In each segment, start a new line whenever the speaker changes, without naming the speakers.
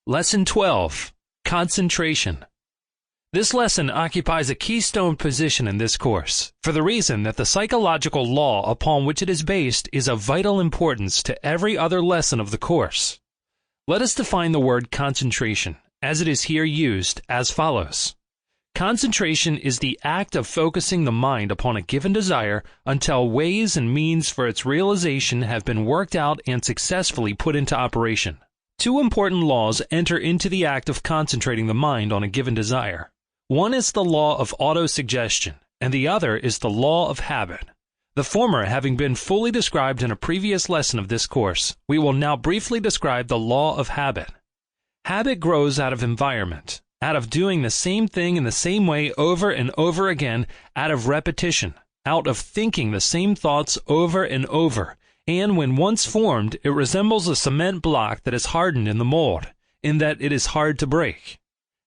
Lesson 12. Concentration. This lesson occupies a keystone position in this course, for the reason that the psychological law upon which it is based is of vital importance to every other lesson of the course. Let us define the word concentration, as it is here used, as follows. Concentration is the act of focusing the mind upon a given desire until ways and means for its realization have been worked out and successfully put into operation. Two important laws enter into the act of concentrating the mind on a given desire. One is the law of autosuggestion, and the other is the law of habit. The former having been fully described in a previous lesson of this course, we will now briefly describe the law of habit. Habit grows out of environment, out of doing the same thing in the same way over and over again, out of repetition, out of thinking the same thoughts over and over, and when once formed, it resembles a cement block that is hardened in the mold, in that it is hard to break.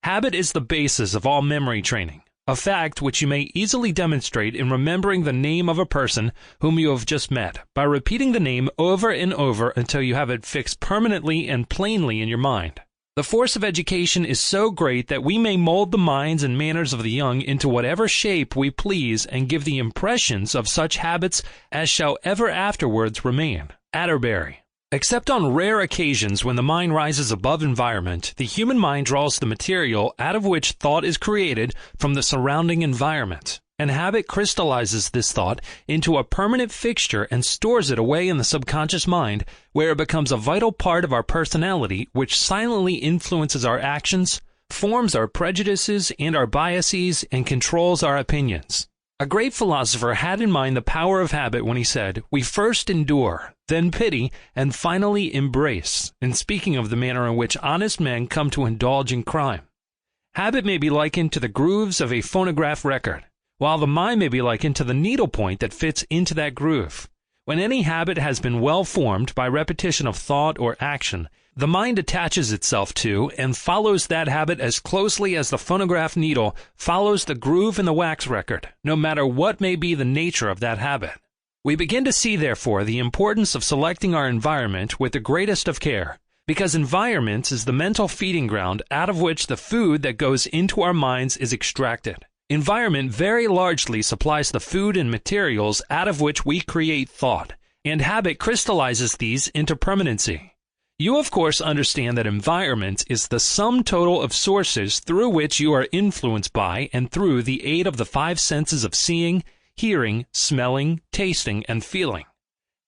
Habit is the basis of all memory training, a fact which you may easily demonstrate in remembering the name of a person whom you have just met, by repeating the name over and over until you have it fixed permanently and plainly in your mind. The force of education is so great that we may mold the minds and manners of the young into whatever shape we please and give the impressions of such habits as shall ever afterwards remain. Atterbury. Except on rare occasions when the mind rises above environment, the human mind draws the material out of which thought is created from the surrounding environment, and habit crystallizes this thought into a permanent fixture and stores it away in the subconscious mind, where it becomes a vital part of our personality which silently influences our actions, forms our prejudices and our biases, and controls our opinions. A great philosopher had in mind the power of habit when he said, "We first endure, then pity, and finally embrace," in speaking of the manner in which honest men come to indulge in crime. Habit may be likened to the grooves of a phonograph record, while the mind may be likened to the needlepoint that fits into that groove. When any habit has been well formed by repetition of thought or action, the mind attaches itself to and follows that habit as closely as the phonograph needle follows the groove in the wax record, no matter what may be the nature of that habit. We begin to see, therefore, the importance of selecting our environment with the greatest of care, because environment is the mental feeding ground out of which the food that goes into our minds is extracted. Environment very largely supplies the food and materials out of which we create thought, and habit crystallizes these into permanency. You, of course, understand that environment is the sum total of sources through which you are influenced by and through the aid of the five senses of seeing, hearing, smelling, tasting, and feeling.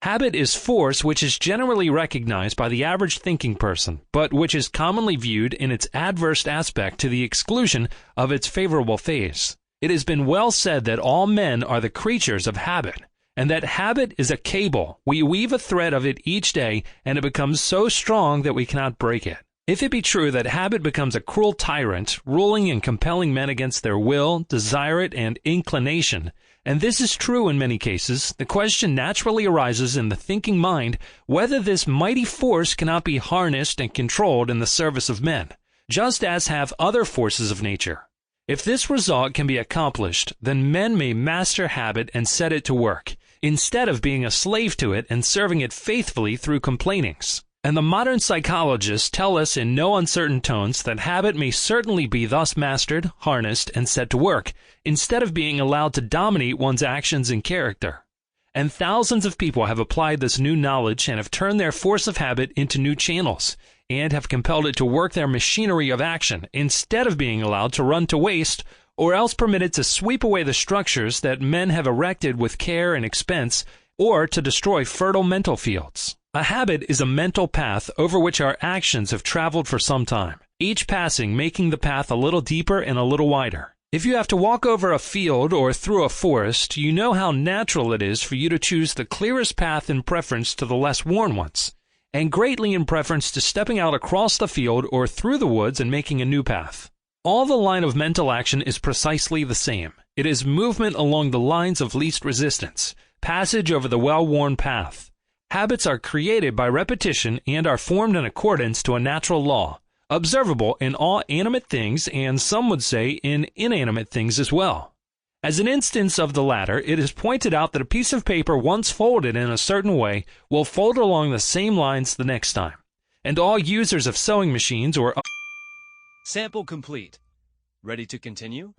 Habit is force which is generally recognized by the average thinking person, but which is commonly viewed in its adverse aspect to the exclusion of its favorable phase. It has been well said that all men are the creatures of habit, and that habit is a cable. We weave a thread of it each day, and it becomes so strong that we cannot break it. If it be true that habit becomes a cruel tyrant, ruling and compelling men against their will, desire, and inclination, and this is true in many cases, the question naturally arises in the thinking mind whether this mighty force cannot be harnessed and controlled in the service of men, just as have other forces of nature. If this result can be accomplished, then men may master habit and set it to work, instead of being a slave to it and serving it faithfully through complainings. And the modern psychologists tell us in no uncertain tones that habit may certainly be thus mastered, harnessed, and set to work, instead of being allowed to dominate one's actions and character. And thousands of people have applied this new knowledge and have turned their force of habit into new channels, and have compelled it to work their machinery of action, instead of being allowed to run to waste, or else permitted to sweep away the structures that men have erected with care and expense, or to destroy fertile mental fields. A habit is a mental path over which our actions have traveled for some time, each passing making the path a little deeper and a little wider. If you have to walk over a field or through a forest, you know how natural it is for you to choose the clearest path in preference to the less worn ones, and greatly in preference to stepping out across the field or through the woods and making a new path. All the line of mental action is precisely the same. It is movement along the lines of least resistance, passage over the well-worn path. Habits are created by repetition and are formed in accordance to a natural law, observable in all animate things and some would say in inanimate things as well. As an instance of the latter, it is pointed out that a piece of paper once folded in a certain way will fold along the same lines the next time. and all users of sewing machines or
Sample complete. Ready to continue?